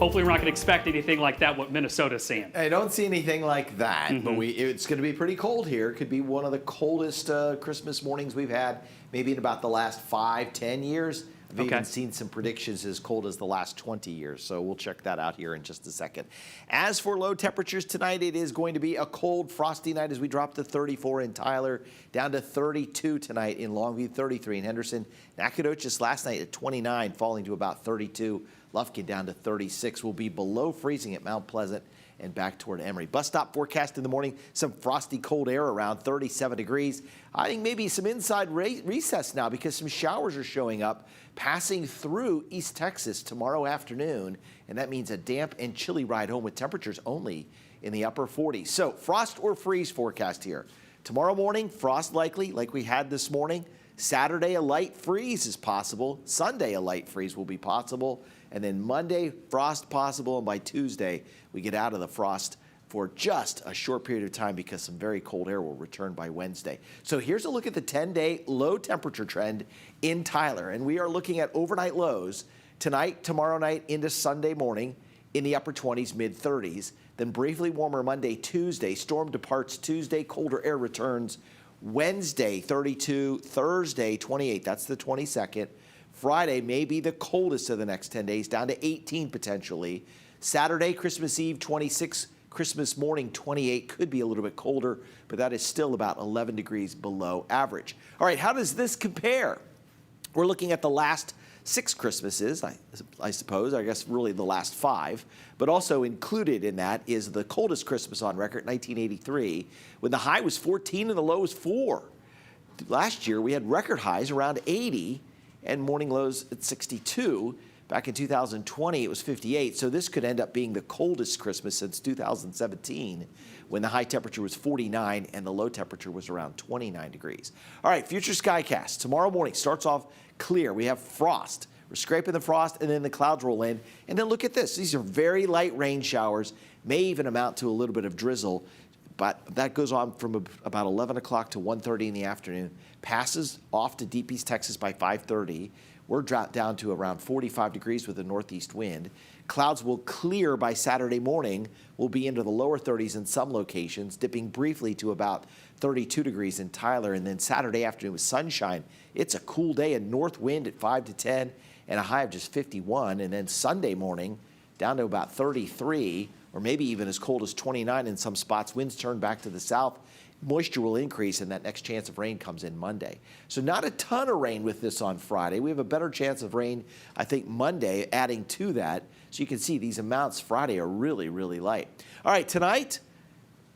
hopefully we're not going to expect anything like that, what Minnesota's seeing. I don't see anything like that, but it's going to be pretty cold here. Could be one of the coldest Christmas mornings we've had maybe in about the last 5-10 years. I've even seen some predictions as cold as the last 20 years, so we'll check that out here in just a second. As for low temperatures tonight, it is going to be a cold, frosty night as we drop to 34 in Tyler, down to 32 tonight in Longview, 33 in Henderson. Nacogdoches last night at 29, falling to about 32. Lufkin down to 36. Will be below freezing at Mount Pleasant and back toward Emory. Bus stop forecast in the morning, some frosty cold air around 37 degrees. I think maybe some inside recess now because some showers are showing up, passing through East Texas tomorrow afternoon, and that means a damp and chilly ride home with temperatures only in the upper 40s. So frost or freeze forecast here. Tomorrow morning, frost likely like we had this morning. Saturday, a light freeze is possible. Sunday, a light freeze will be possible. And then Monday, frost possible. And by Tuesday, we get out of the frost for just a short period of time because some very cold air will return by Wednesday. So here's a look at the 10-day low temperature trend in Tyler. And we are looking at overnight lows tonight, tomorrow night into Sunday morning in the upper 20s, mid 30s. Then briefly warmer Monday, Tuesday. Storm departs Tuesday, colder air returns Wednesday, 32, Thursday, 28. That's the 22nd. Friday may be the coldest of the next 10 days, down to 18 potentially. Saturday, Christmas Eve, 26. Christmas morning, 28. Could be a little bit colder, but that is still about 11 degrees below average. All right, how does this compare? We're looking at the last 6 Christmases, I suppose, I guess really the last 5, but also included in that is the coldest Christmas on record, 1983, when the high was 14 and the low was 4. Last year, we had record highs around 80 and morning lows at 62. Back in 2020, it was 58, so this could end up being the coldest Christmas since 2017, when the high temperature was 49 and the low temperature was around 29 degrees. All right, future skycast. Tomorrow morning starts off clear. We have frost. We're scraping the frost, and then the clouds roll in. And then look at this. These are very light rain showers, may even amount to a little bit of drizzle, but that goes on from about 11 o'clock to 1:30 in the afternoon, passes off to deep East Texas by 5:30. We're dropped down to around 45 degrees with a northeast wind. Clouds will clear by Saturday morning. We'll be into the lower 30s in some locations, dipping briefly to about 32 degrees in Tyler. And then Saturday afternoon with sunshine. It's a cool day, a north wind at 5 to 10 and a high of just 51. And then Sunday morning down to about 33 or maybe even as cold as 29 in some spots. Winds turn back to the south. Moisture will increase, and that next chance of rain comes in Monday. So not a ton of rain with this on Friday. We have a better chance of rain, I think, Monday, adding to that. So you can see these amounts Friday are really, really light. All right, tonight,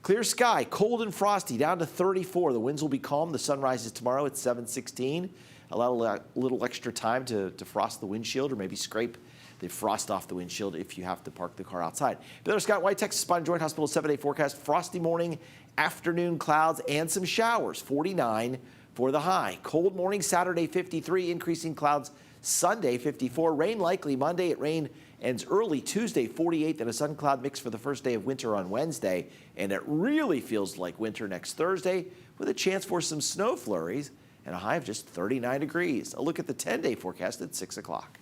clear sky, cold and frosty, down to 34. The winds will be calm. The sun rises tomorrow at 7:16. Allow a little extra time to frost the windshield or maybe scrape the frost off the windshield if you have to park the car outside. Baylor Scott White, Texas Spine Joint Hospital 7-day forecast. Frosty morning, afternoon clouds, and some showers. 49 for the high. Cold morning Saturday, 53. Increasing clouds Sunday, 54. Rain likely Monday. Rain ends early Tuesday, 48. Then a sun cloud mix for the first day of winter on Wednesday. And it really feels like winter next Thursday with a chance for some snow flurries and a high of just 39 degrees. A look at the 10-day forecast at 6 o'clock.